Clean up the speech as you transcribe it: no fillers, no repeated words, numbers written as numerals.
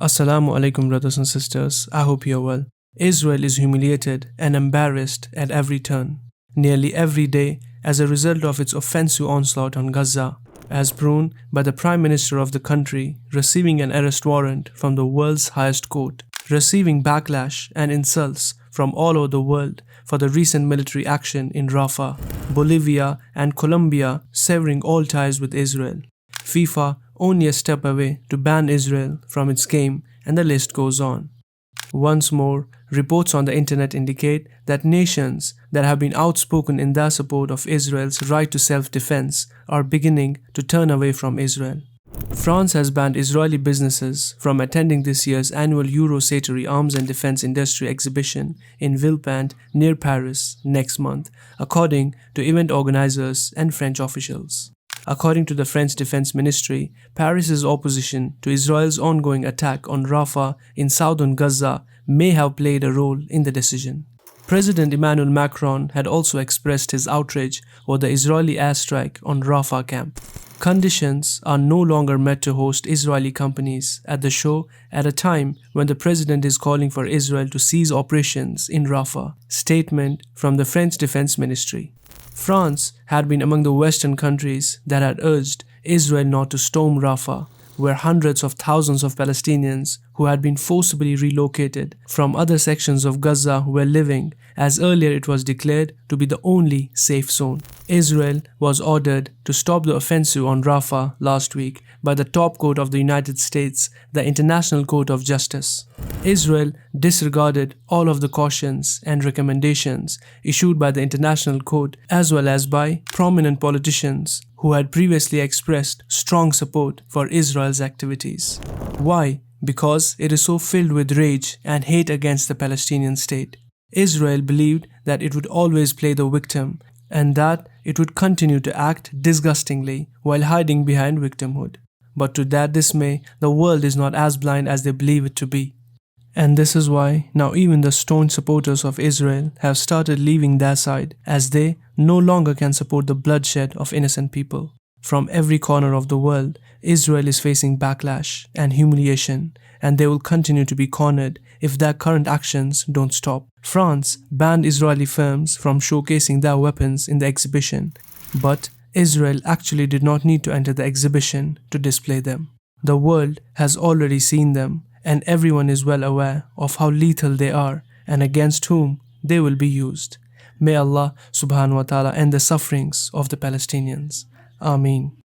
Assalamu alaikum, brothers and sisters. I hope you're well. Israel is humiliated and embarrassed at every turn, nearly every day, as a result of its offensive onslaught on Gaza, as proven by the Prime Minister of the country receiving an arrest warrant from the world's highest court, receiving backlash and insults from all over the world for the recent military action in Rafah, Bolivia, and Colombia severing all ties with Israel. FIFA only a step away to ban Israel from its game, and the list goes on. Once more, reports on the internet indicate that nations that have been outspoken in their support of Israel's right to self-defense are beginning to turn away from Israel. France has banned Israeli businesses from attending this year's annual Eurosatory Arms and Defense Industry exhibition in Villepinte near Paris next month, according to event organizers and French officials. According to the French Defense Ministry, Paris's opposition to Israel's ongoing attack on Rafah in southern Gaza may have played a role in the decision. President Emmanuel Macron had also expressed his outrage over the Israeli airstrike on Rafah camp. Conditions are no longer met to host Israeli companies at the show at a time when the president is calling for Israel to cease operations in Rafah. Statement from the French Defense Ministry. France had been among the Western countries that had urged Israel not to storm Rafah, where hundreds of thousands of Palestinians who had been forcibly relocated from other sections of Gaza were living, as earlier it was declared to be the only safe zone. Israel was ordered to stop the offensive on Rafah last week by the top court of the United States, the International Court of Justice. Israel disregarded all of the cautions and recommendations issued by the International Court as well as by prominent politicians who had previously expressed strong support for Israel's activities. Why? Because it is so filled with rage and hate against the Palestinian state. Israel believed that it would always play the victim and that it would continue to act disgustingly while hiding behind victimhood. But to their dismay, the world is not as blind as they believe it to be. And this is why now even the staunch supporters of Israel have started leaving their side, as they no longer can support the bloodshed of innocent people. From every corner of the world, Israel is facing backlash and humiliation, and they will continue to be cornered if their current actions don't stop. France banned Israeli firms from showcasing their weapons in the exhibition, but Israel actually did not need to enter the exhibition to display them. The world has already seen them, and everyone is well aware of how lethal they are and against whom they will be used. May Allah subhanahu wa ta'ala end the sufferings of the Palestinians. Ameen.